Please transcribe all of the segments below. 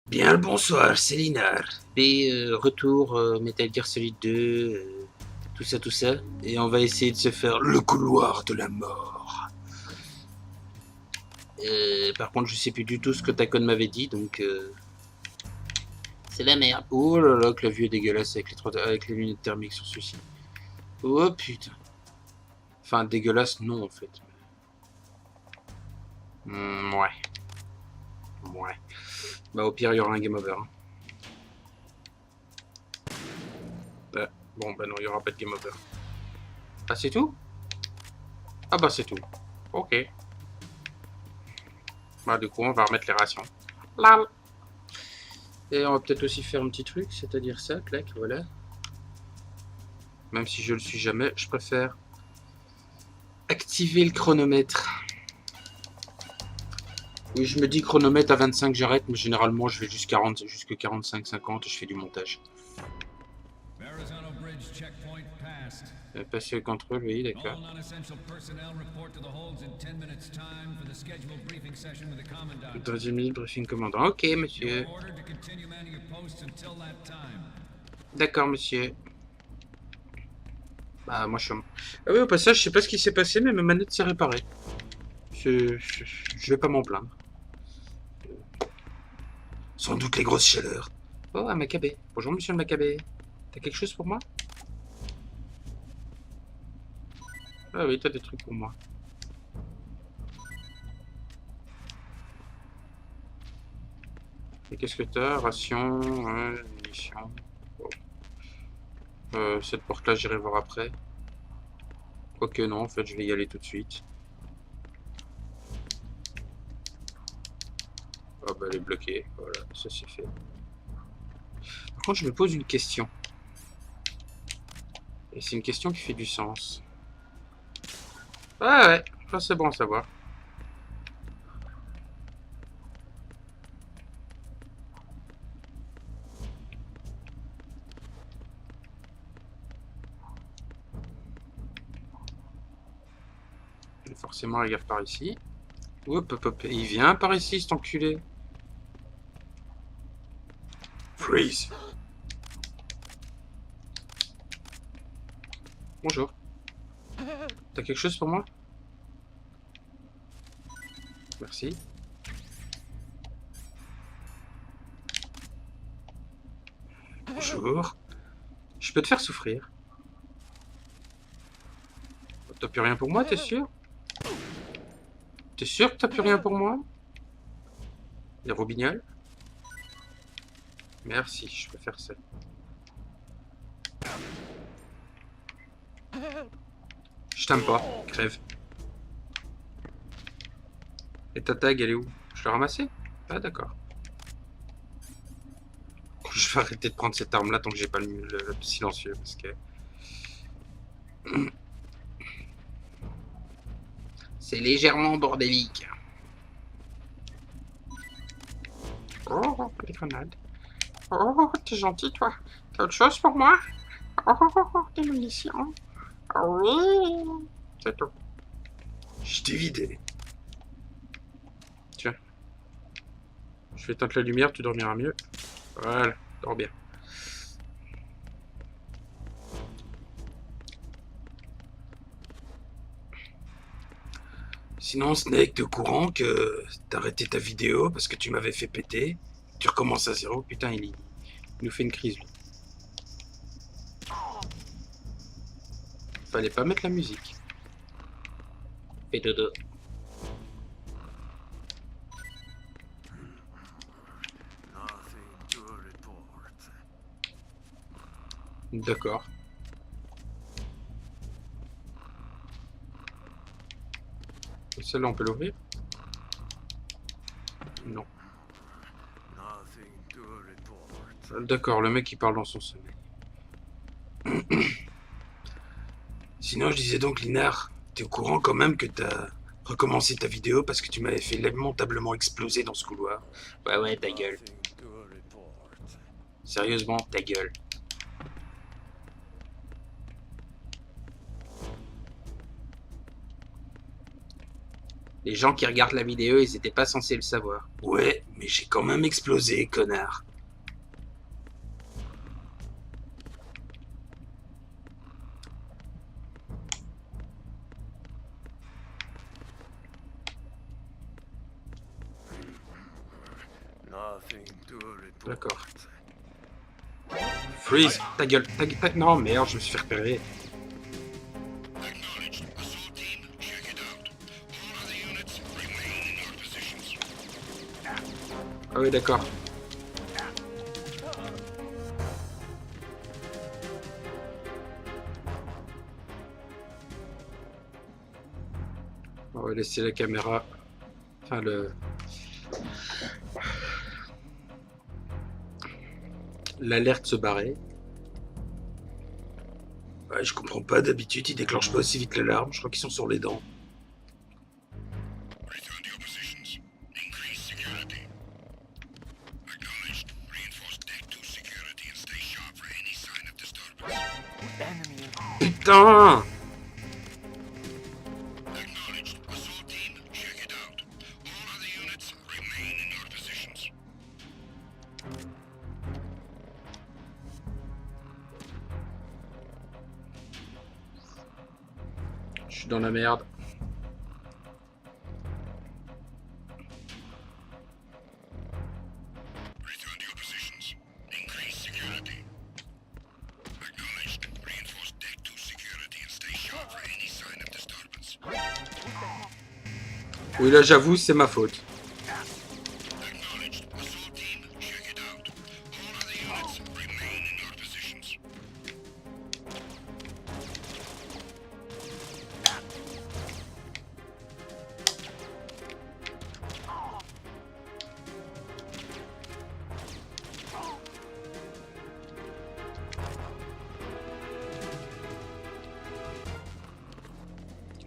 Bien le bonsoir, c'est Linard. Et retour Metal Gear Solid 2, tout ça. Et on va essayer de se faire Le couloir de la mort. Par contre, je sais plus du tout ce que Tacon m'avait dit, donc c'est la merde. Oh là là, que la vue est dégueulasse avec les lunettes thermiques sur celui-ci. Oh putain. Enfin, dégueulasse, non en fait. Ouais. Ouais. Bah au pire, il y aura un game over. Hein. Bon, bah non, il n'y aura pas de game over. Ah, c'est tout? Ah bah c'est tout. Ok. Bah du coup, on va remettre les rations. Là. Et on va peut-être aussi faire un petit truc, c'est-à-dire ça, clac, voilà. Même si je le suis jamais, je préfère activer le chronomètre. Oui, je me dis chronomètre à 25, j'arrête, mais généralement je vais jusqu'à 45-50 et je fais du montage. Passer le contrôle, oui, d'accord. Deuxième minute, briefing commandant. Ok, monsieur. D'accord, monsieur. Bah, moi je suis... Ah oui, au passage, je sais pas ce qui s'est passé, mais ma manette s'est réparée. Je vais pas m'en plaindre. Sans doute les grosses chaleurs. Oh, un Maccabée. Bonjour, monsieur le Maccabée. T'as quelque chose pour moi? Ah oui, t'as des trucs pour moi. Et qu'est-ce que t'as? Ration, munitions. Bon. Cette porte-là, j'irai voir après. Quoique non, en fait, je vais y aller tout de suite. Ah bah, elle est bloquée. Voilà, ça c'est fait. Par contre, je me pose une question. Et c'est une question qui fait du sens. Ah ouais, ça c'est bon à savoir. Forcément, la gaffe par ici. Hop, hop, hop. Il vient par ici, cet enculé. Freeze. Bonjour. T'as quelque chose pour moi? Merci. Bonjour. Je peux te faire souffrir. T'as plus rien pour moi, t'es sûr? T'es sûr que t'as plus rien pour moi? Les robignoles? Merci, je peux faire ça. Je t'aime pas, crève. Et ta tag, elle est où? Je l'ai ramassée? Ah, d'accord. Je vais arrêter de prendre cette arme-là tant que j'ai pas le silencieux, parce que... C'est légèrement bordélique. Oh, les grenades. Oh, t'es gentil, toi. T'as autre chose pour moi? Oh, des munitions. Oh, oui. C'est tout. Je t'ai vidé. Tiens. Je vais éteindre la lumière, tu dormiras mieux. Voilà, dors bien. Sinon, Snake, t'es au courant que t'as arrêté ta vidéo parce que tu m'avais fait péter. Tu recommences à zéro. Putain, il nous fait une crise, lui. Fallait pas mettre la musique. Fais dodo. D'accord. Et celle-là, on peut l'ouvrir? Non. D'accord, le mec il parle dans son sommeil. Sinon, je disais donc, Linard, t'es au courant quand même que t'as recommencé ta vidéo parce que tu m'avais fait lamentablement exploser dans ce couloir. Ouais, ta gueule. Sérieusement, ta gueule. Les gens qui regardent la vidéo, ils étaient pas censés le savoir. Ouais, Mais j'ai quand même explosé, connard. D'accord. Freeze, ta gueule, non merde, je me suis fait repérer. Ah oui, d'accord. On va laisser la caméra, enfin l'alerte se barrer. Ouais, je comprends pas, d'habitude ils déclenchent pas aussi vite l'alarme, je crois qu'ils sont sur les dents. Putain! Je suis dans la merde. Oui, là j'avoue, c'est ma faute.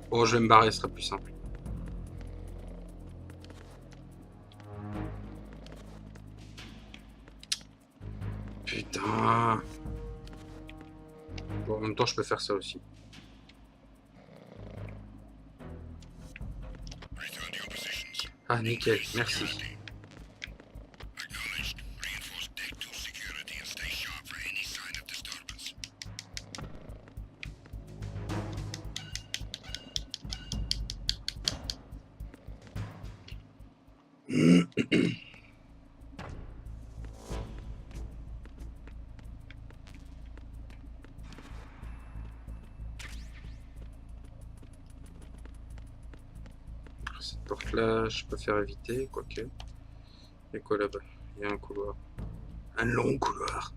Bon, je vais me barrer, ce sera plus simple. Putain. Bon, en même temps, je peux faire ça aussi. Ah, nickel, merci. Cette porte là, je peux faire éviter, quoique. Il y a quoi là-bas? Il y a un couloir. Un long couloir.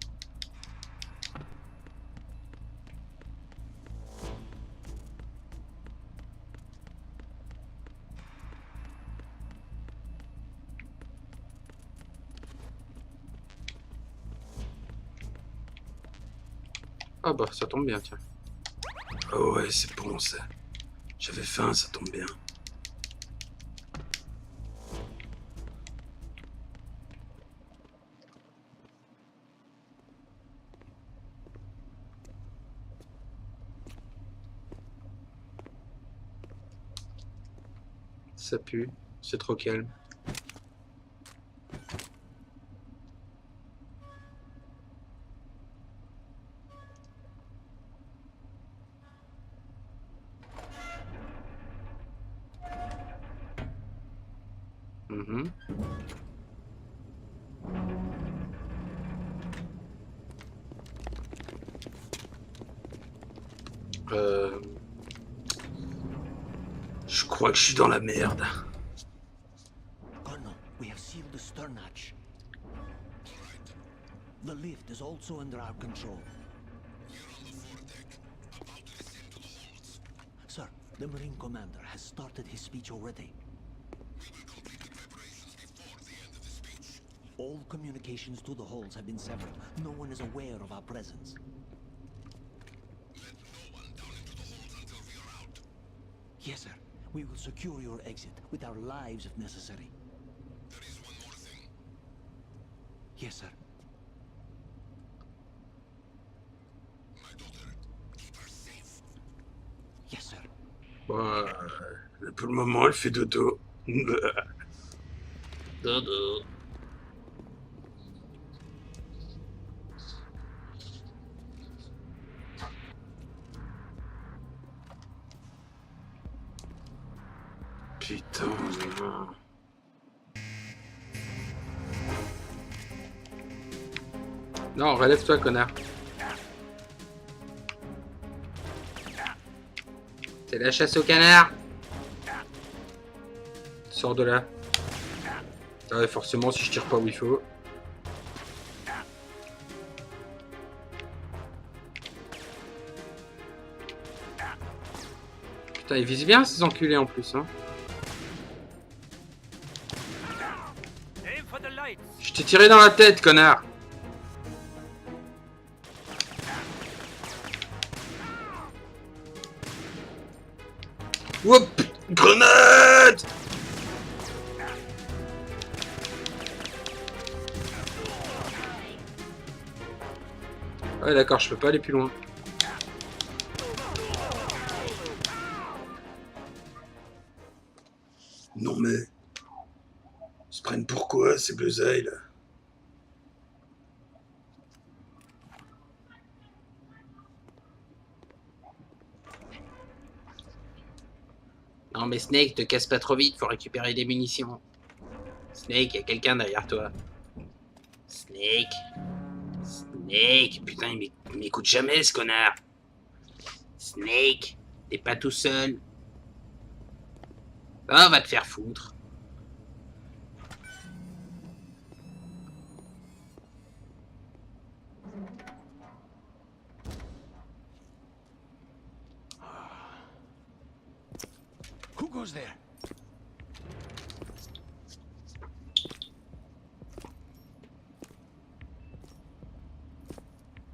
Ah bah, ça tombe bien, tiens. Oh ouais, c'est bon ça. J'avais faim, ça tombe bien. Ça pue, c'est trop calme. Mhm. Je crois que je suis dans la merde. Colonel, we have sealed the stern hatch. The lift is also under our control. Sir, the Marine commander has started his speech already. All communications to the halls have been severed. No one is aware of our presence. Yes, sir. We will secure your exit with our lives if necessary. There is one more thing. Yes, sir. My daughter, keep her safe. Yes, sir. Pour le moment, elle fait dodo. Dodo. Putain, non. Non, relève-toi, connard. C'est la chasse au canard. Sors de là. Ah ouais, forcément, si je tire pas où il faut. Putain, ils visent bien ces enculés en plus, hein. Je t'ai tiré dans la tête, connard. Whoop! Grenade! Ouais, d'accord, je peux pas aller plus loin. Non mais... Ils se prennent pour quoi, ces bleusailles, là? Non mais Snake, te casse pas trop vite, faut récupérer des munitions. Snake, y a quelqu'un derrière toi. Snake. Snake, putain, il m'écoute jamais ce connard. Snake, t'es pas tout seul. Ah, va te faire foutre. Who goes there?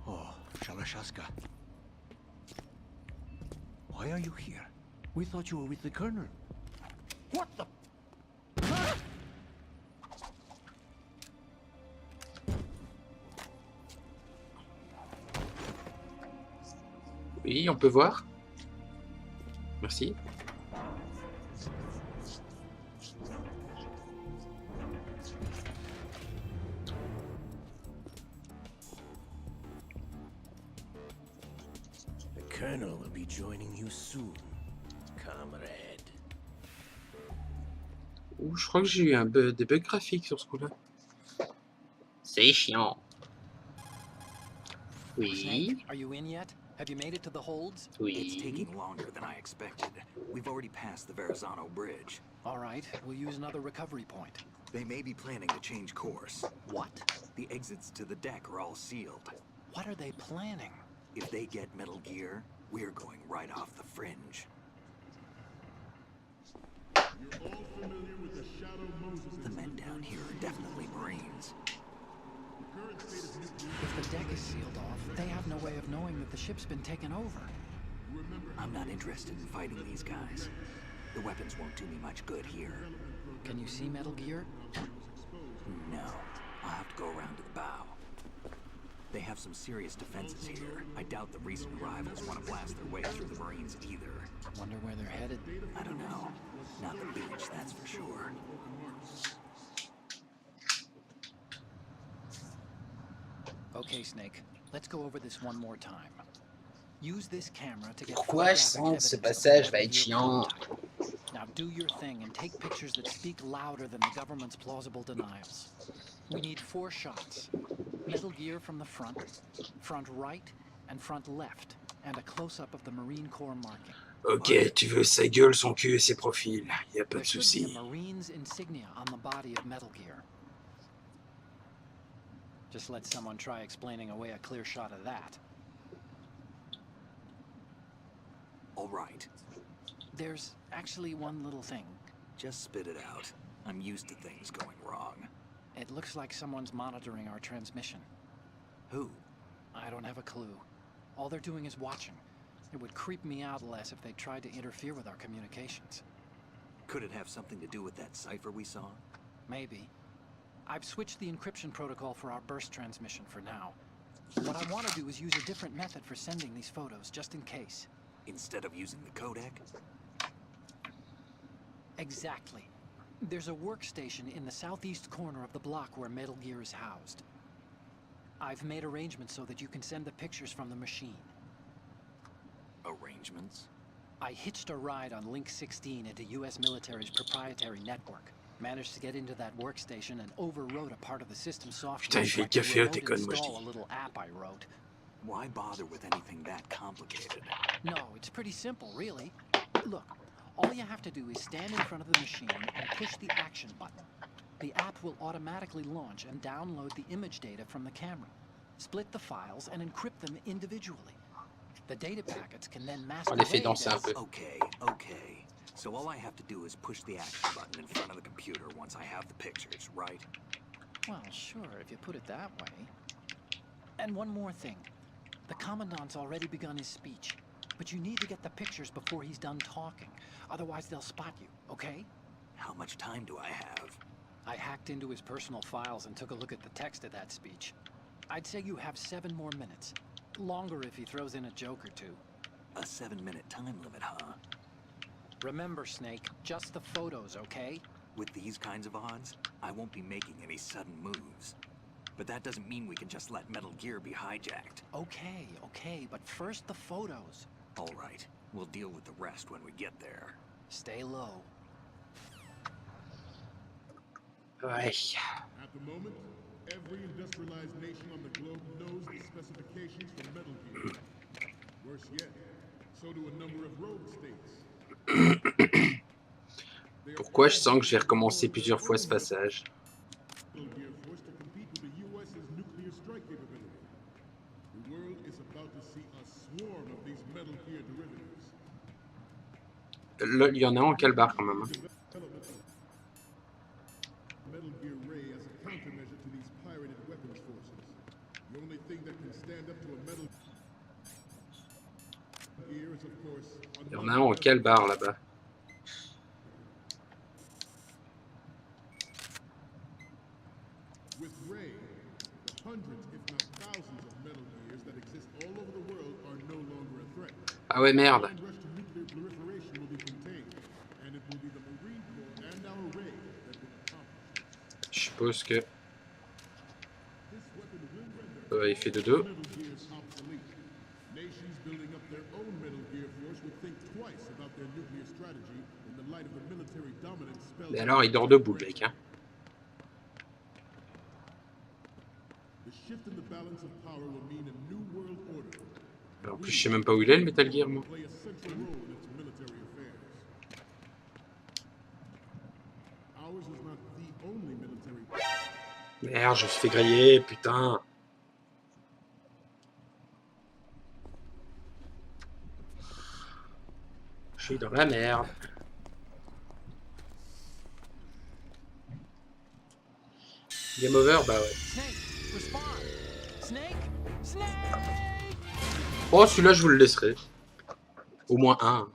Oh, Shalashaska. Why are you here? We thought you were with the Colonel. What the? Oui, on peut voir. Merci. The Colonel will be joining you soon, comrade. Ouh, je crois que j'ai eu des bugs graphiques sur ce coup-là. C'est chiant. Oui. Snake, are you in yet? Have you made it to the holds? Oui. It's taking longer than I expected. We've already passed the Verrazano Bridge. All right, we'll use another recovery point. They may be planning to change course. What? The exits to the deck are all sealed. What are they planning? If they get Metal Gear, we're going right off the fringe. The men down here are definitely Marines. If the deck is sealed off, they have no way of knowing that the ship's been taken over. I'm not interested in fighting these guys. The weapons won't do me much good here. Can you see Metal Gear? No, I'll have to go around to the bow. They have some serious defenses here. I doubt the recent arrivals want to blast their way through the Marines either. Wonder where they're headed. I don't know. Not the beach, that's for sure. Okay, Snake, let's go over this one more time. Use this camera to get Pourquoi je sens que ce passage va être chiant? Now do your thing and take pictures that speak louder than the government's plausible denials. We need 4 shots. Metal Gear from the front right, and front left, and a close-up of the Marine Corps marking. Ok, tu veux sa gueule, son cul et ses profils. Y a pas There de should be souci. a Marine's insignia on the body of Metal Gear. Just let someone try explaining away a clear shot of that. All right, There's actually one little thing. just spit it out. I'm used to things going wrong. It looks like someone's monitoring our transmission. Who? I don't have a clue. All they're doing is watching. It would creep me out less if they tried to interfere with our communications. Could it have something to do with that cipher we saw? Maybe. I've switched the encryption protocol for our burst transmission for now. What I want to do is use a different method for sending these photos, just in case. Instead of using the codec? Exactly. There's a workstation in the southeast corner of the block where Metal Gear is housed. I've made arrangements so that you can send the pictures from the machine. Arrangements? I hitched a ride on Link 16 into US military's proprietary network. Managed to get into that workstation and overwrote a part of the system software Putain, il so fait I le could café au remote déconne, moi je install dis. a little app I wrote. Why bother with anything that complicated? No, it's pretty simple, really. Look, all you have to do is stand in front of the machine and push the action button. The app will automatically launch and download the image data from the camera, split the files, and encrypt them individually. The data packets can then On les fait masquerade danser un as... peu. Okay. So all I have to do is push the action button in front of the computer once I have the pictures, right? Well, sure, if you put it that way. And one more thing. The Commandant's already begun his speech, but you need to get the pictures before he's done talking. Otherwise, they'll spot you, okay? How much time do I have? I hacked into his personal files and took a look at the text of that speech. I'd say you have 7 more minutes. Longer if he throws in a joke or two. A 7-minute time limit, huh? Remember, Snake, just the photos, okay? With these kinds of odds, I won't be making any sudden moves. But that doesn't mean we can just let Metal Gear be hijacked. Okay, but first the photos. All right, we'll deal with the rest when we get there. Stay low. Ouais. At the moment, every industrialized nation on the globe knows the specifications for Metal Gear. Worse yet, so do a number of rogue states. Pourquoi je sens que je vais recommencer plusieurs fois ce passage? Metal Gear Force to compete with the US's nuclear strike capability. The world is about to see a swarm of these Metal Gear derivatives. Là, il y en a en calbar quand même. Hein. Metal Gear Ray as a countermeasure to these pirated weapons forces. The only thing that can stand up to a Metal Gear is, of course, Il y en a un en calbar là-bas. With Ray, the hundreds, if not thousands, of Metal Gears that exist all over the world are no longer a threat. Ah ouais, merde. The rush to nuclear proliferation will be contained, and it will be the Marine Corps and our Ray that will accomplish this. Je suppose que... This weapon will render il fait dodo. Metal Gears obsolete. Nations building up their own Metal Gear Force will think twice about their nuclear strategy in the light of the military dominance spelled Mais alors, il dort debout, le mec. Hein. The shift in the balance of power will mean a new world order. En plus, je sais même pas où il est, le Metal Gear, moi. Play a central role in its military affairs. Ours is not the only military. Merde, je me suis fait griller, putain. Je suis dans la merde. Game over, bah ouais. Snake, respond! Snake! Snake! Oh, celui-là, je vous le laisserai. Au moins un.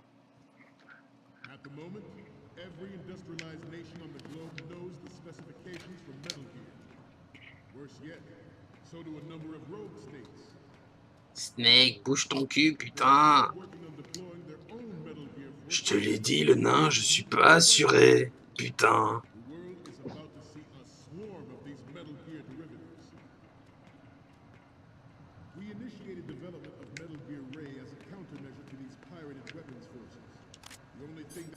At the moment, every industrialized nation on the globe knows the specifications for Metal Gear. Worse yet, so do a number of rogue states. Snake, bouge ton cul, putain. Working on deploying their own Metal Gear Force. Je te l'ai dit, le nain, je suis pas assuré. Putain. The world is about to see a swarm of these Metal Gear derivatives. We initiated development of Metal Gear Ray as a countermeasure to these pirated weapons forces. The only thing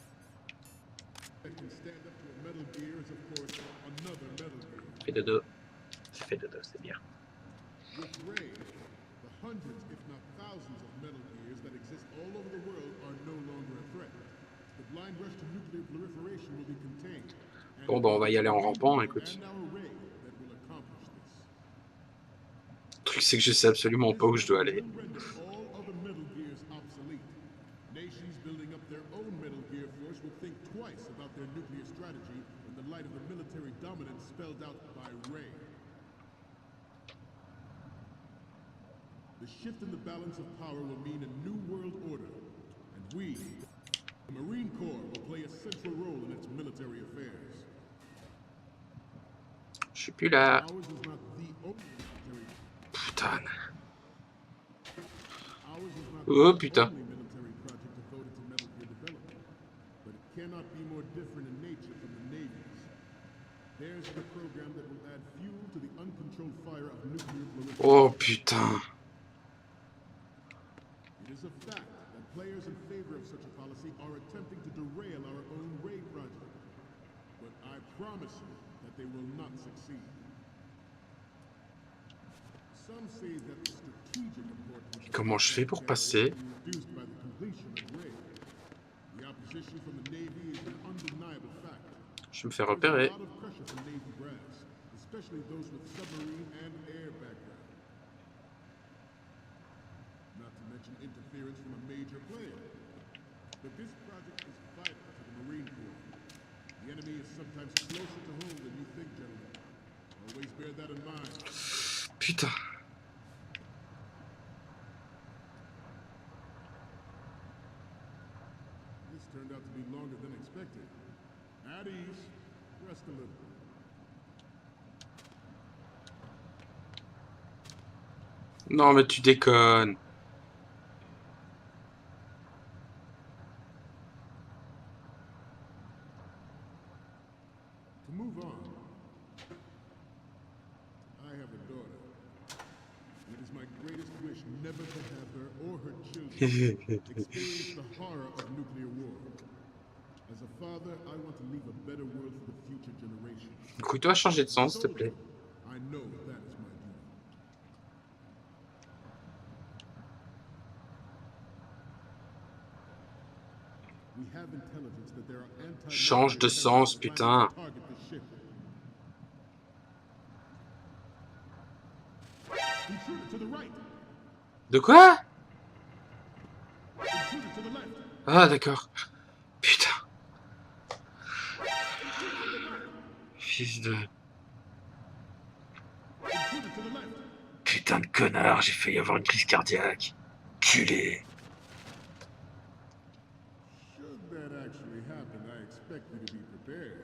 that can stand up to a Metal Gear is, of course, another Metal Gear. Fais dodo. Fais dodo, c'est bien. With Ray, the hundreds, if not thousands, of Metal Gears that exist all over the world are no longer a threat. The blind rush to nuclear proliferation will be contained. And Bon, bah, on va y aller en rampant, écoute. and our Ray that will accomplish this. Le truc, c'est que je sais absolument pas où je dois aller. Will render all other Metal Gears obsolete. Nations building up their own Metal Gear Force will think twice about their nuclear strategy in the light of the military dominance spelled out by Ray. The shift in the balance of power will mean a new world order, and we, the Marine Corps, will play a central role in its military affairs. Je suis plus là. Ours is not the only military. Putain. Ours is not Oh, the putain. only military project devoted to Metal Gear development, but it cannot be more different in nature from the Navy's. Theirs is a program that will add fuel to the uncontrolled fire of nuclear proliferation. Oh, putain. It is a fact that players in favor of such a bureaucracy are attempting to derail our own Ray project. But I promise you that they will not succeed. Some say that the strategic importance Comment je fais pour passer? reduced by the completion of Ray. The opposition from the Navy is an undeniable fact. Je me fais There's repérer. a lot of pressure from Navy brass, especially those with submarine and air background. Not to mention interference from a major player. But this project is vital to the Marine Corps. The enemy is sometimes closer to home than you think, gentlemen. Always bear that in mind. Putain. This turned out to be longer than expected. At ease. Rest a little. Non, mais tu déconnes. To move on, I have a daughter. And it is my greatest wish never to have her or her children experience the horror of nuclear war. As a father, I want to leave a better world for the future generations. Écoute-toi, changer de sens, s'il te plaît. I know that is my duty. We have intelligence that there are Change de sens, putain. target the ship. Intruder to the right. De quoi? Intruder to the left. Ah, d'accord. Putain. Fils de... Intruder to the left. Putain de connard, j'ai failli avoir une crise cardiaque. Culé. Should that actually happen, I expect you to be prepared.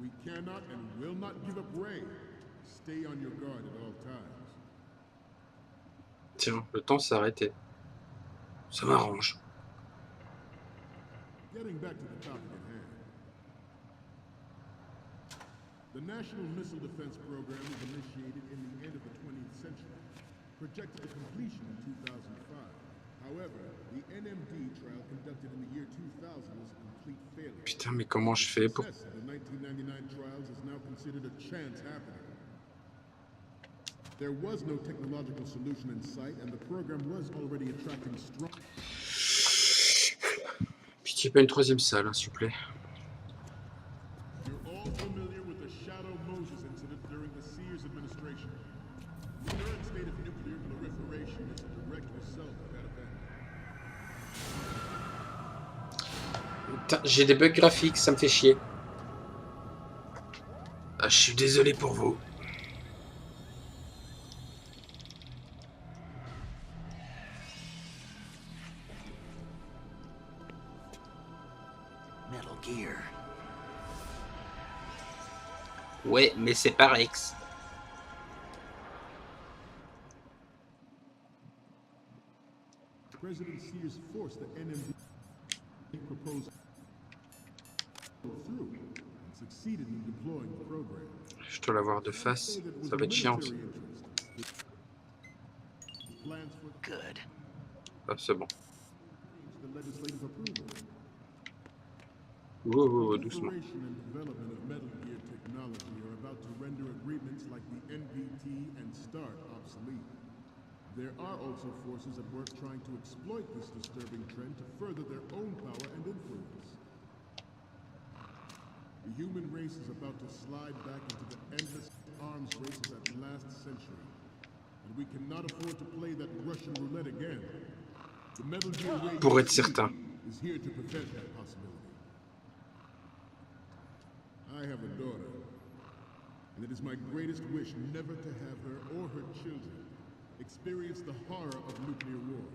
We cannot and will not give up Ray. Stay on your guard at all times. Tiens, le temps s'est arrêté. Ça m'arrange. Getting back to the topic at hand. The National Missile Defense Program was initiated in the end of the 20th century, projected to completion in 2005. However, the NMD trial conducted in the year 2000 was a complete failure. Putain, mais comment je fais pour... Success of the 1999 trials is now considered a chance happening. There was no technological solution in sight, and the program was already attracting strong... Pitié, pas une troisième salle, hein, s'il vous plaît. You're all familiar with the Shadow Moses incident during the Sears administration. The current state of nuclear proliferation is a direct result of that event. Putain, j'ai des bugs graphiques, ça me fait chier. Ah, je suis désolé pour vous. Metal Gear. Ouais, mais c'est par Rex. President Sears forced the NMD proposal through and succeeded in deploying the program. Je dois l'avoir de face, ça va être chiant. Plans for Good. Ah, c'est bon. the legislative approval. Doucement. Exploration and development of Metal Gear technology are about to render agreements like the NPT and START obsolete. There are also forces at work trying to exploit this disturbing trend to further their own power and influence. The human race is about to slide back into the endless arms race of that last century. And we cannot afford to play that Russian roulette again. The Metal Gear Ray Pour être certain. is here to prevent that possibility. I have a daughter, and it is my greatest wish never to have her or her children experience the horror of nuclear war.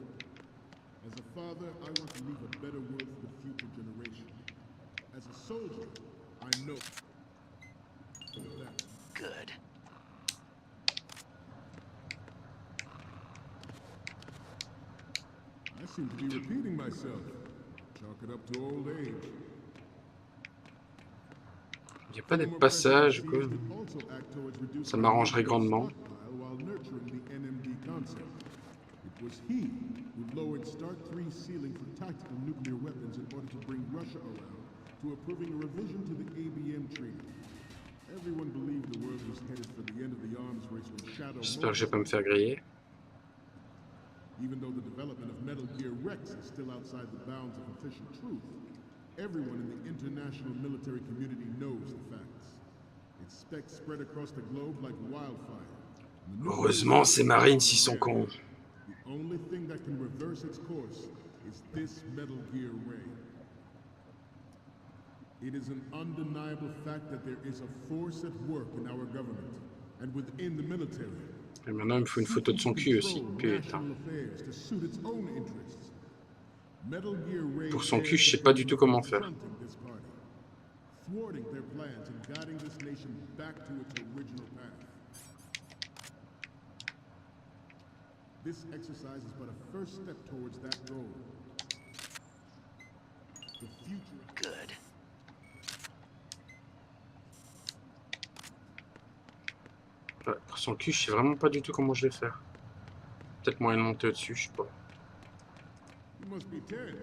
As a father, I want to leave a better world for the future generation. As a soldier, I know that. Good. I seem to be repeating myself. Chalk it up to old age. Il n'y a pas de passage ou quoi. Ça m'arrangerait grandement. was he who lowered Start 3's ceiling for tactical nuclear weapons in order to bring Russia around to approving a revision to the ABM treaty. Everyone believed the world was headed for the end of the arms race when Shadow J'espère que je vais Moses, pas me faire griller. even though the development of Metal Gear Rex is still outside the bounds of official truth, everyone in the international military community knows the facts. Its specs spread across the globe like wildfire. And the nuclear Heureusement, ces marines s'y sont cons. The only thing that can reverse its course is this Metal Gear Ray. It is an undeniable fact that there is a force at work in our government and within the military. Et maintenant, il me faut une photo de son cul aussi. Putain. Pour son cul, je sais pas du tout comment faire. Thwarting their plans and guiding this nation back to its original path. This exercise is but a first step towards that goal. The future. Good. Ouais, pour son cul, je sais vraiment pas du tout comment je vais faire. Peut-être moyen de monter au-dessus, je sais pas. You must be tense.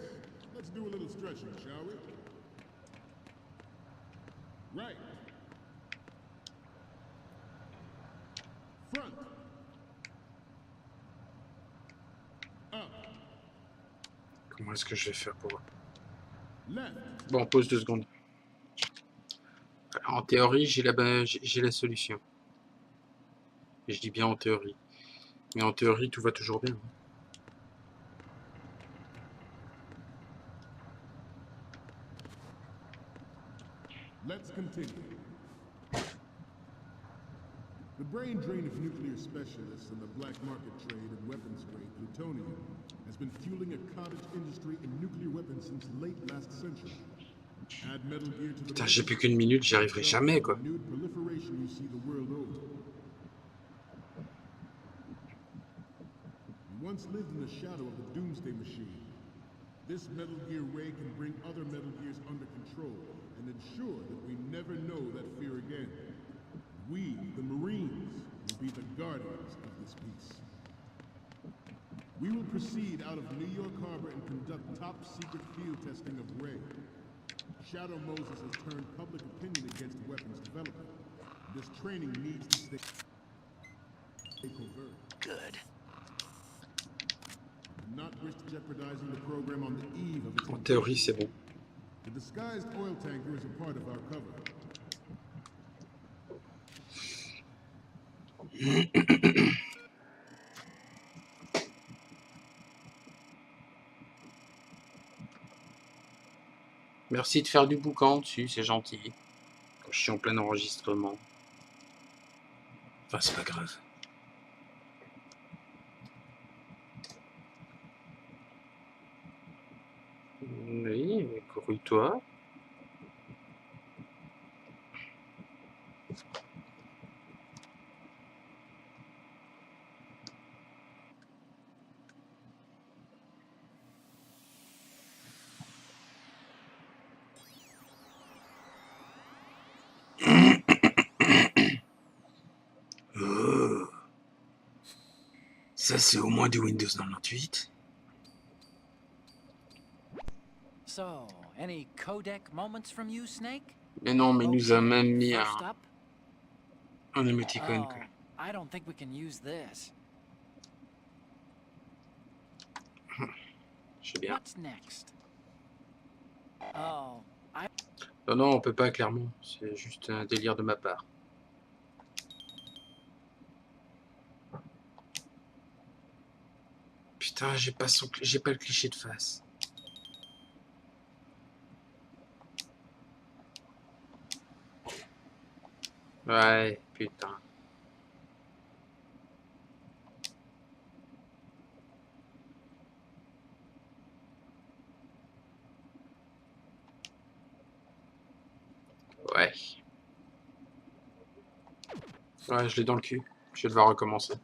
Let's do a little stretching, shall we? Right. Front. Up. Comment est-ce que je vais faire pour... Left. Bon, pause 2 secondes. En théorie, j'ai la solution. Et je dis bien en théorie. Mais en théorie, tout va toujours bien. Let's continue. The brain drain of nuclear specialists and the black market trade in weapons grade plutonium has been fueling a cottage industry in nuclear weapons since late last century. Add Metal Gear to the Putain, j'ai plus qu'une minute, j'y arriverai jamais, quoi. renewed proliferation you see the world over. We once lived in the shadow of the doomsday machine. This Metal Gear Ray can bring other Metal Gears under control and ensure that we never know that fear again. We, the Marines, will be the guardians of this peace. We will proceed out of New York Harbor and conduct top-secret field testing of Ray. Shadow Moses has turned public opinion against weapons development. This training needs to stay covert. Good. Do not risk jeopardizing the program on the eve of its En théorie, c'est bon. The disguised oil tanker is a part of our cover. Merci de faire du boucan dessus, c'est gentil. Quand je suis en plein enregistrement. Enfin, c'est pas grave. Oui, mais grouille-toi. Oh. Ça, c'est au moins du Windows 98. So, any codec moments from you, Snake? Mais non, mais il nous a même mis First up? un émoticône, Oh, quoi. I don't think we can use this. Je sais bien. What's next? Oh, Non, non, on peut pas, clairement. C'est juste un délire de ma part. Putain, j'ai pas le cliché de face. Ouais, putain. Ouais. Ouais, je l'ai dans le cul. Je vais devoir recommencer.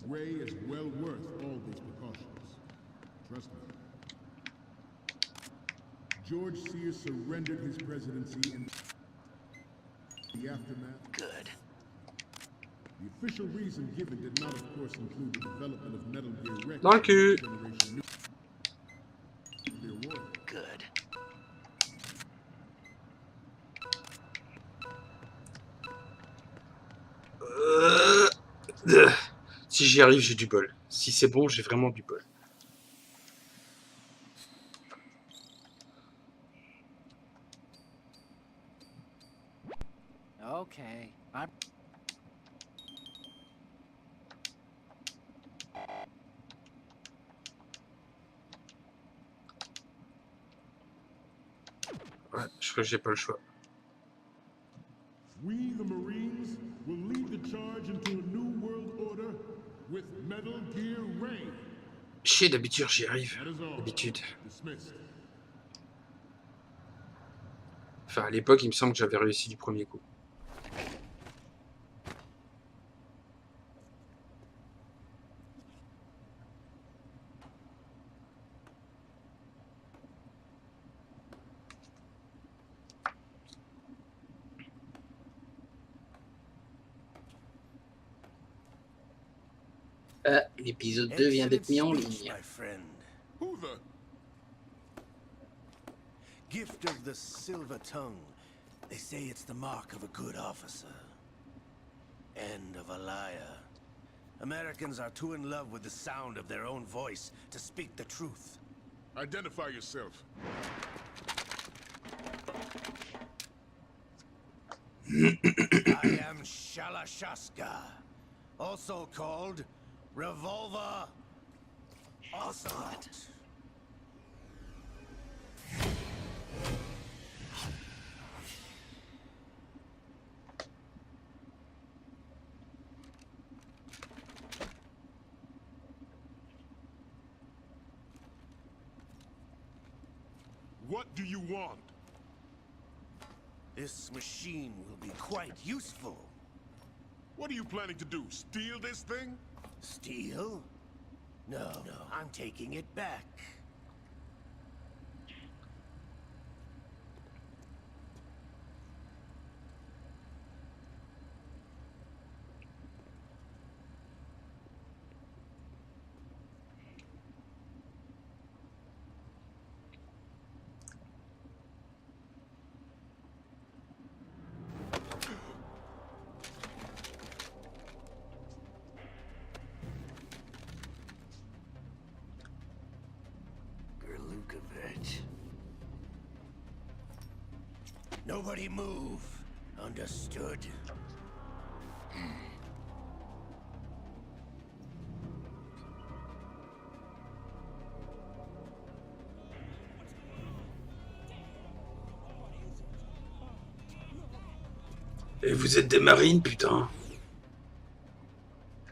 Ray is well worth all these precautions. Trust me. George Sears surrendered his presidency in the aftermath. Good. The official reason given did not, of course, include the development of Metal Gear Rex. Dans le cul. Generation nuclear war. Good. Si j'y arrive, j'ai du bol. Si c'est bon, j'ai vraiment du bol. Okay. I'm Ouais, je crois que j'ai pas le choix. We, the Marines, will lead the charge into a new world order with Metal Gear Ray. Chier, d'habitude, j'y arrive. That is all. D'habitude. Dismissed. Enfin, à l'époque, il me semble que j'avais réussi du premier coup. Ah, l'épisode 2 vient d'être mis en ligne. My friend. Who the? Gift of the silver tongue. They say it's the mark of a good officer. End of a liar. Americans are too in love with the sound of their own voice to speak the truth. Identify yourself. I am Shalashaska, also called Revolver Ocelot. What do you want? This machine will be quite useful. What are you planning to do? Steal this thing? Steal? No, I'm taking it back. Nobody move. Understood? Et vous êtes des marines, putain.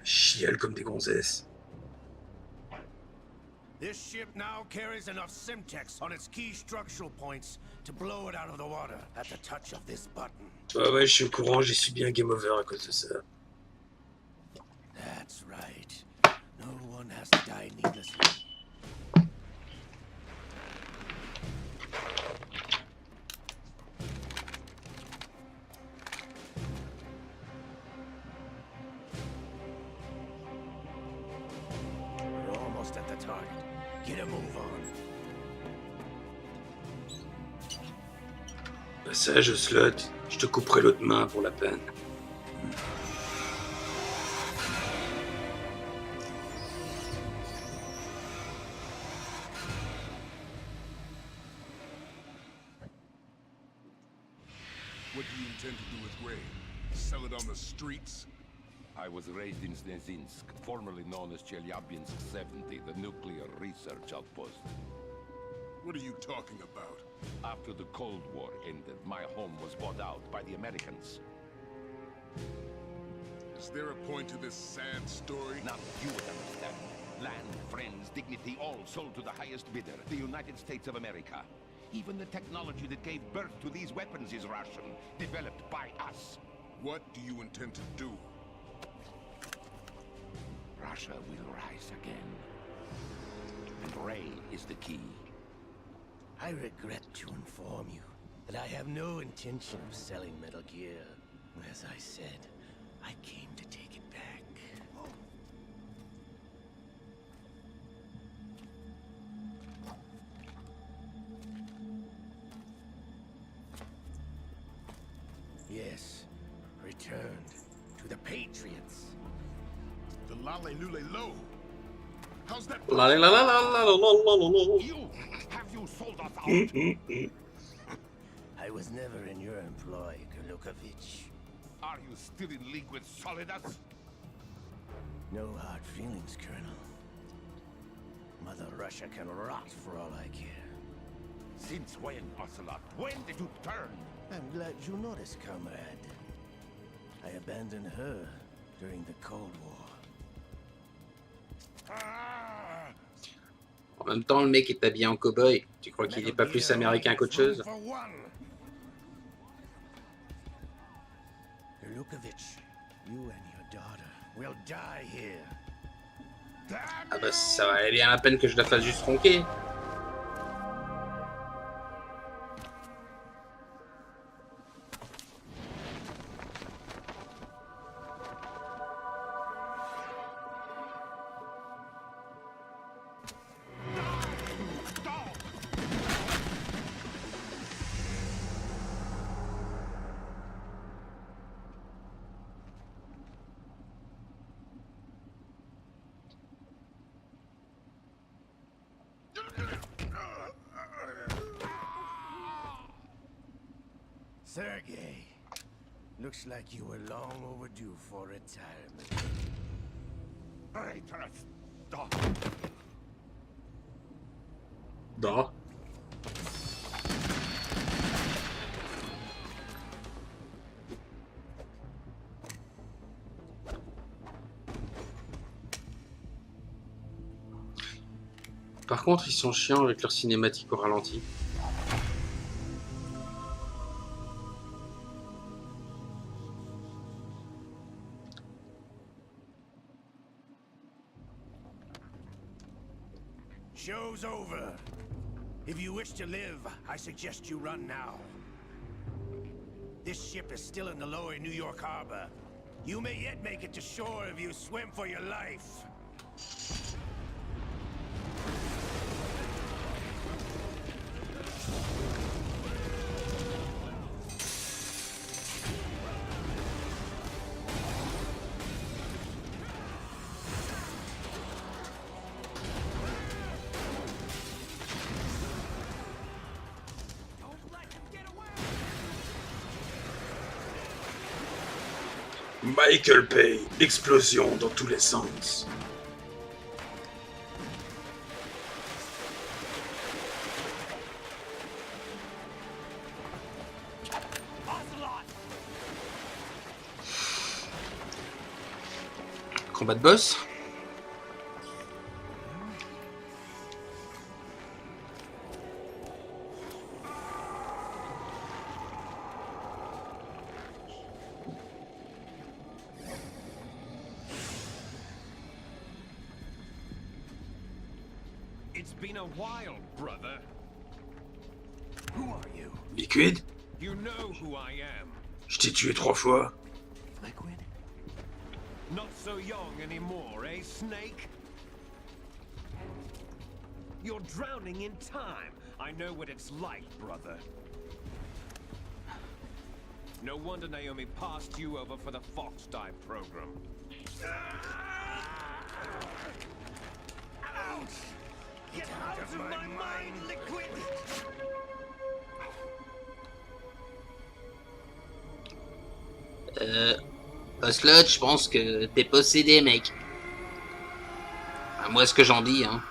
Chial comme des gonzesses. This ship now carries enough Simtex on its key structural points to blow it out of the water at the touch of this button. Ouais, ouais, je suis au courant, j'ai subi un game over à cause de ça. That's right. No one has to die needlessly. We're almost at the target. Get a move on. Passage au slot, je te couperai l'autre main pour la peine. What do you intend to do with Ray? Sell it on the streets? I was raised in Snezinsk, formerly known as Chelyabinsk 70, the nuclear research outpost. What are you talking about? After the Cold War ended, my home was bought out by the Americans. Is there a point to this sad story? Now you would understand. Land, friends, dignity, all sold to the highest bidder, the United States of America. Even the technology that gave birth to these weapons is Russian, developed by us. What do you intend to do? Russia will rise again. And Ray is the key. I regret to inform you that I have no intention of selling Metal Gear. As I said, I came to take it Lale-lule-lo. How's that? La la la la la la la la la. You! Have you sold us out? I was never in your employ, Golukovich. Are you still in league with Solidas? No hard feelings, Colonel. Mother Russia can rot for all I care. Since when, Ocelot? When did you turn? I'm glad you noticed, comrade. I abandoned her during the Cold War. Ah! En même temps, le mec est habillé en cow-boy. Tu crois qu'il est pas plus américain qu'autre chose? Golukovich, you and your daughter will die here. Ah bah ça valait bien la peine que je la fasse juste ronquer. Sergei, looks like you were long overdue for retirement. Traitorous dog. Da. Par contre, ils sont chiants avec leur cinématique au ralenti. Show's over. If you wish to live, I suggest you run now. This ship is still in the lower New York harbor. You may yet make it to shore if you swim for your life. Michael Bay, explosion dans tous les sens. Combat de boss. It's been a while, brother. Who are you? Liquid? You know who I am. Je t'ai tué 3 fois. Liquid? Not so young anymore, eh, Snake? You're drowning in time. I know what it's like, brother. No wonder Naomi passed you over for the Fox Die program. Ouch! Get out of my mind, Liquid! Ocelot, je pense que t'es possédé, mec. À moi, ce que j'en dis, hein.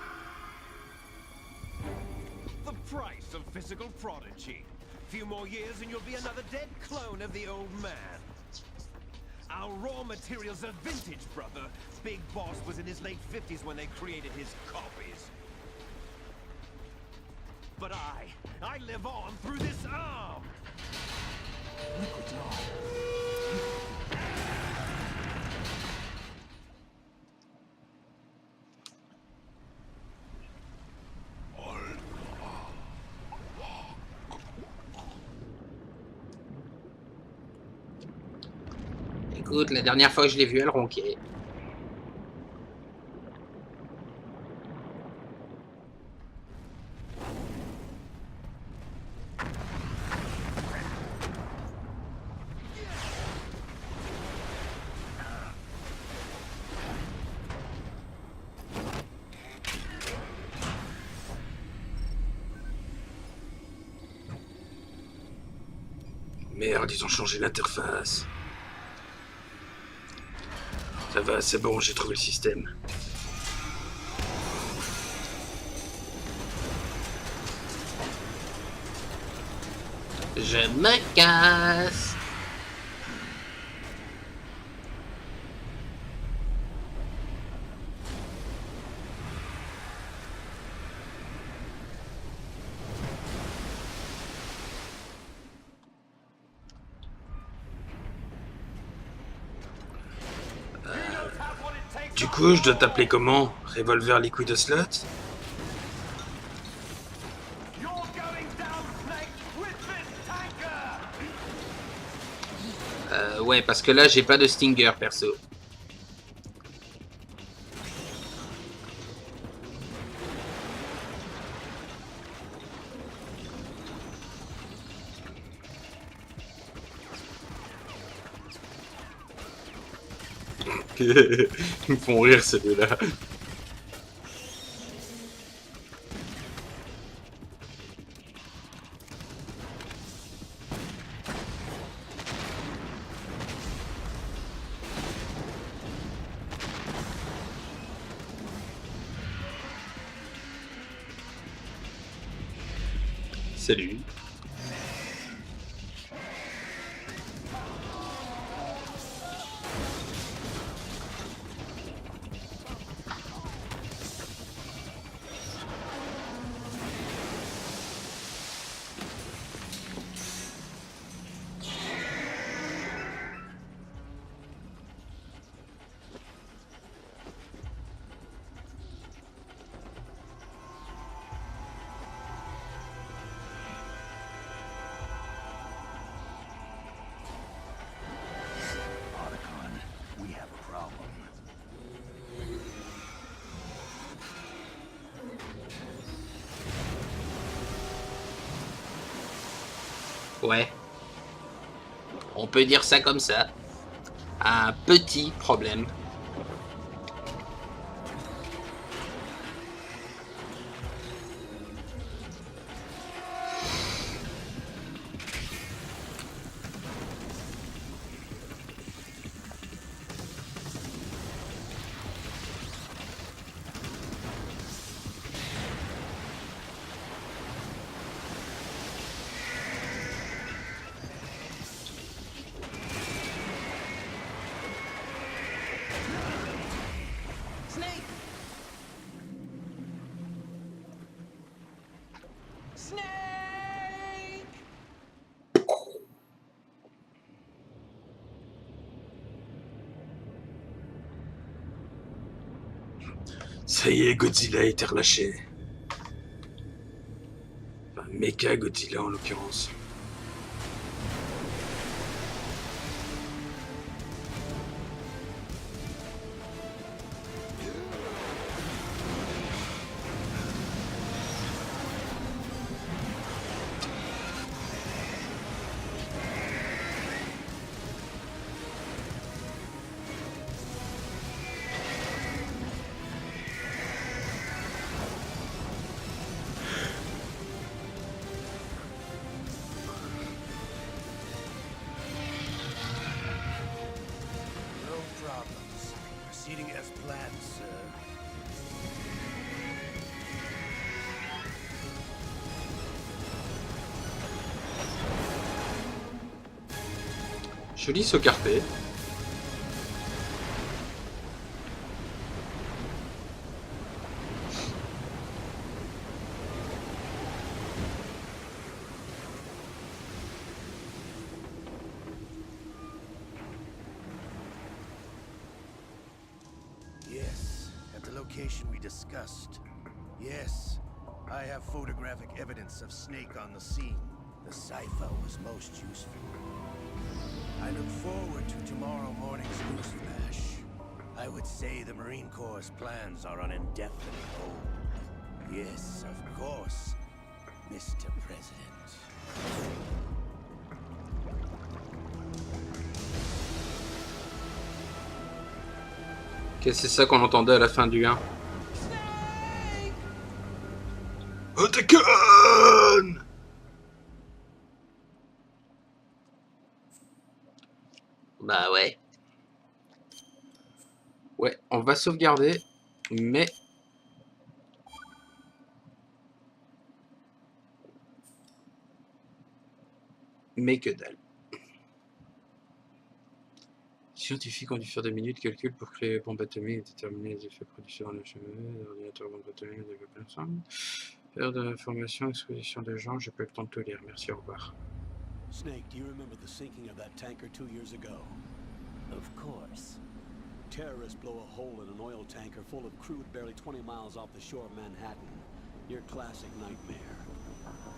The price of physical prodigy. Few more years and you'll be another dead clone of the old man. Our raw materials are vintage, brother. Big Boss was in his late 50s when they created his copies. But I live on through this arm. Liquid's on. Écoute, la dernière fois que je l'ai vue, elle ronquait. Merde, ils ont changé l'interface. Ça va, c'est bon, j'ai trouvé le système. Je me casse. Du coup, je dois t'appeler comment? Revolver liquide slot? You're going down, Snake, with this tanker! Ouais, parce que là, j'ai pas de Stinger, perso. Ils me font rire ces deux-là. Salut. We have a problem. Ouais. On peut dire ça comme ça. Un petit problème. Snake! Snake! Ça y est, Godzilla a été relâché. Enfin, Mecha Godzilla en l'occurrence. No problems. Proceeding as planned, sir. Joli saut carpé. Yes, at the location we discussed. Yes, I have photographic evidence of Snake on the scene. The cipher was most useful. I look forward to tomorrow morning's news flash. I would say the Marine Corps' plans are on indefinite hold. Yes, of course, Mr. President. Qu'est-ce que c'est ça qu'on entendait à la fin du 1? Ducon! Bah ouais. Ouais, on va sauvegarder, mais... Mais que dalle. Scientifique ont dû faire des minutes de calcul pour créer les bombes atomiques et déterminer les effets produits dans le chemin, l'ordinateur bombe atomique développé ensemble. Faire de l'information, exposition de gens, j'ai pas eu le temps de tout lire. Merci, au revoir. Snake, do you remember the sinking of that tanker 2 years ago? Of course. Terrorists blow a hole in an oil tanker full of crude barely 20 miles off the shore of Manhattan. Your classic nightmare.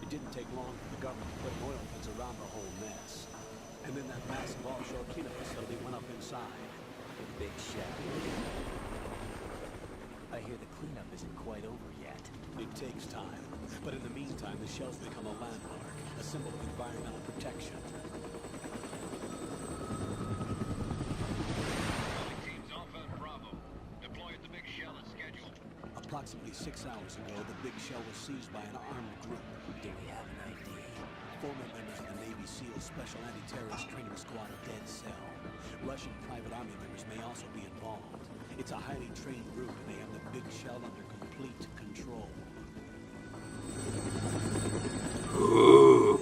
It didn't take long for the government to put an oil fence around the whole mess. And then that massive offshore cleanup facility went up inside. The big shell. I hear the cleanup isn't quite over yet. It takes time. But in the meantime, the shell's become a landmark, a symbol of environmental protection. Teams Alpha and Bravo. Deploy at the big shell as scheduled. Approximately 6 hours ago, the big shell was seized by an armed group. Do we have an ID? Former members of the Navy SEAL Special Anti-Terrorist Training Squad Dead Cell. Russian private army members may also be involved. It's a highly trained group and they have the big shell under complete control. Ooh.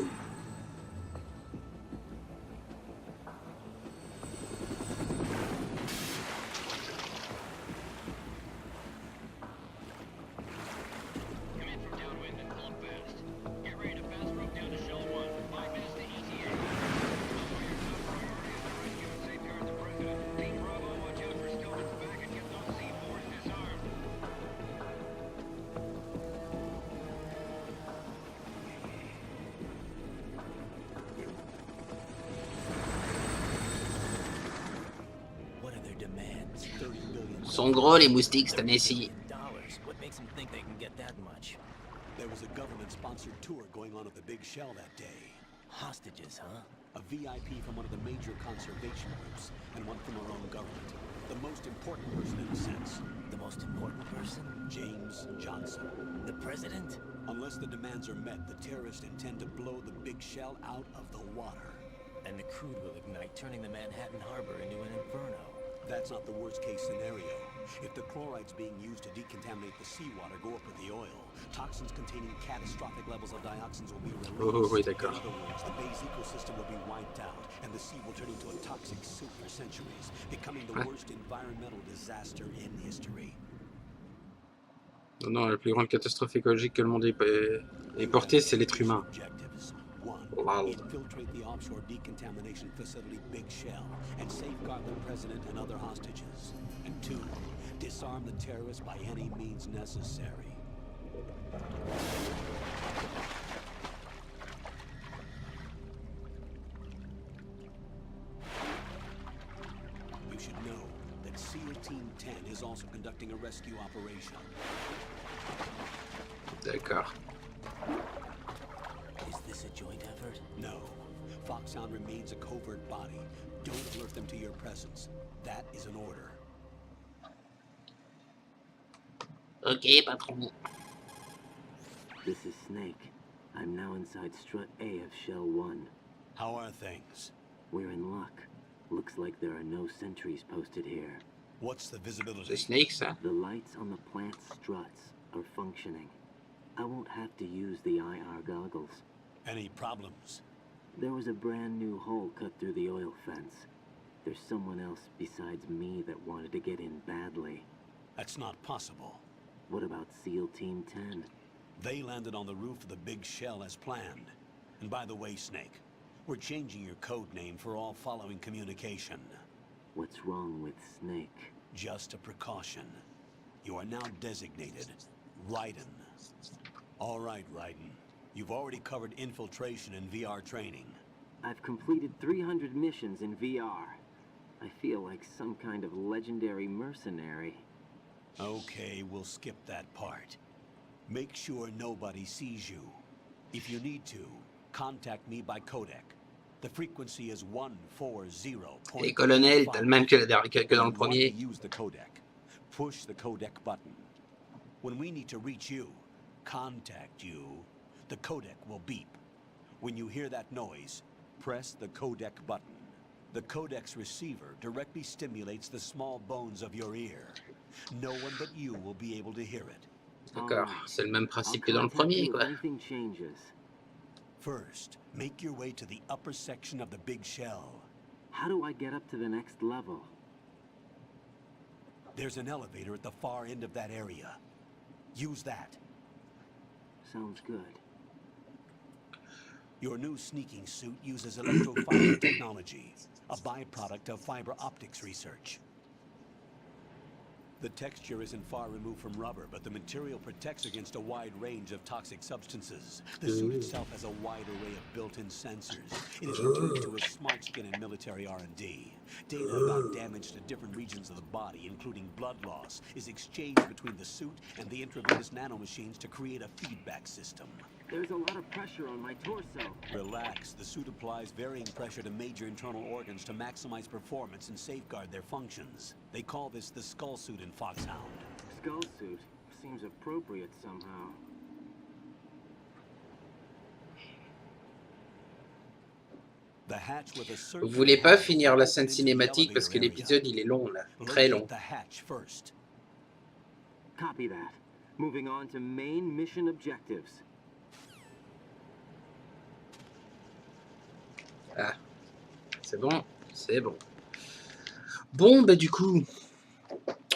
Come in from downwind and pull up fast. Get ready to fast rope down to Shell 1. 5 minutes to ETA. Your top priority is to rescue and safeguard the president. Team Bravo, watch out for Stillman's back and get those C4s disarmed. What are their demands? 30 billion. Sont gros les moustiques cette année-ci. Dollars. What makes them think they can get that much? There was a government-sponsored tour going on at the big shell that day. Hostages, huh? A VIP from one of the major conservation groups, and one from our own government. The most important person in a sense. The most important person? James Johnson. The president? Unless the demands are met, the terrorists intend to blow the big shell out of the water. And the crude will ignite, turning the Manhattan Harbor into an inferno. That's not the worst-case scenario. If the chlorides being used to decontaminate the seawater go up with the oil, toxins containing catastrophic levels of dioxins will be released. Oh, oui, In d'accord. other words, the bay's ecosystem will be wiped out, and the sea will turn into a toxic soup for centuries, becoming the worst environmental disaster in history. Non, non, la plus grande catastrophe écologique que le monde ait portée, c'est l'être humain. Objectives. 1. Wow. Infiltrate the offshore decontamination facility Big Shell and safeguard the president and other hostages. And 2. Disarm the terrorists by any means necessary. You should know that SEAL Team 10 is also conducting a rescue operation. D'accord. Is this a joint effort? No. Foxhound remains a covert body. Don't alert them to your presence. That is an order. Ok, patron. This is Snake. I'm now inside Strut A of Shell 1. How are things? We're in luck. Looks like there are no sentries posted here. What's the C'est visibility? Snake, ça. The lights on the plant struts are functioning. I won't have to use the IR goggles. Any problems? There was a brand new hole cut through the oil fence. There's someone else besides me that wanted to get in badly. That's not possible. What about SEAL Team 10? They landed on the roof of the Big Shell as planned. And by the way, Snake, we're changing your code name for all following communication. What's wrong with Snake? Just a precaution. You are now designated Raiden. All right, Raiden. You've already covered infiltration and VR training. I've completed 300 missions in VR. I feel like some kind of legendary mercenary. Okay, we'll skip that part. Make sure nobody sees you. If you need to, contact me by codec. The frequency is 140.5. Et colonel, t'as le même que dans le When premier. you use the codec. Push the codec button. When we need to reach you, contact you, the codec will beep. When you hear that noise, press the codec button. The codex receiver directly stimulates the small bones of your ear. No one but you will be able to hear it. D'accord, c'est le même I'll principe que dans le contact premier, you if quoi. anything changes. First, make your way to the upper section of the big shell. How do I get up to the next level? There's an elevator at the far end of that area. Use that. Sounds good. Your new sneaking suit uses electrofiber technology, a byproduct of fiber optics research. The texture isn't far removed from rubber, but the material protects against a wide range of toxic substances. The suit itself has a wide array of built-in sensors. It is attuned to a smart skin and military R&D. Data about damage to different regions of the body, including blood loss, is exchanged between the suit and the intravenous nanomachines to create a feedback system. There's a lot of pressure on my torso. Relax. The suit applies varying pressure to major internal organs to maximize performance and safeguard their functions. They call this the skull suit in Foxhound. Skull suit seems appropriate somehow. The hatch with a search Vous voulez pas finir la scène cinématique parce que l'épisode il est long là, très long. The hatch first. Copy that. Moving on to main mission objectives. Ah, c'est bon, c'est bon. Bon, bah du coup,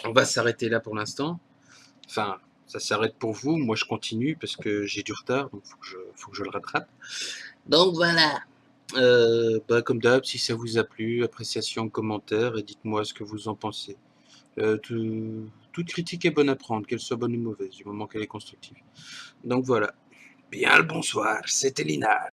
on va s'arrêter là pour l'instant. Enfin, ça s'arrête pour vous, moi je continue parce que j'ai du retard, donc faut que je le rattrape. Donc voilà. Bah, comme d'hab, si ça vous a plu, appréciation, commentaire, et dites-moi ce que vous en pensez. Toute critique est bonne à prendre, qu'elle soit bonne ou mauvaise, du moment qu'elle est constructive. Donc voilà. Bien le bonsoir, c'était Linar.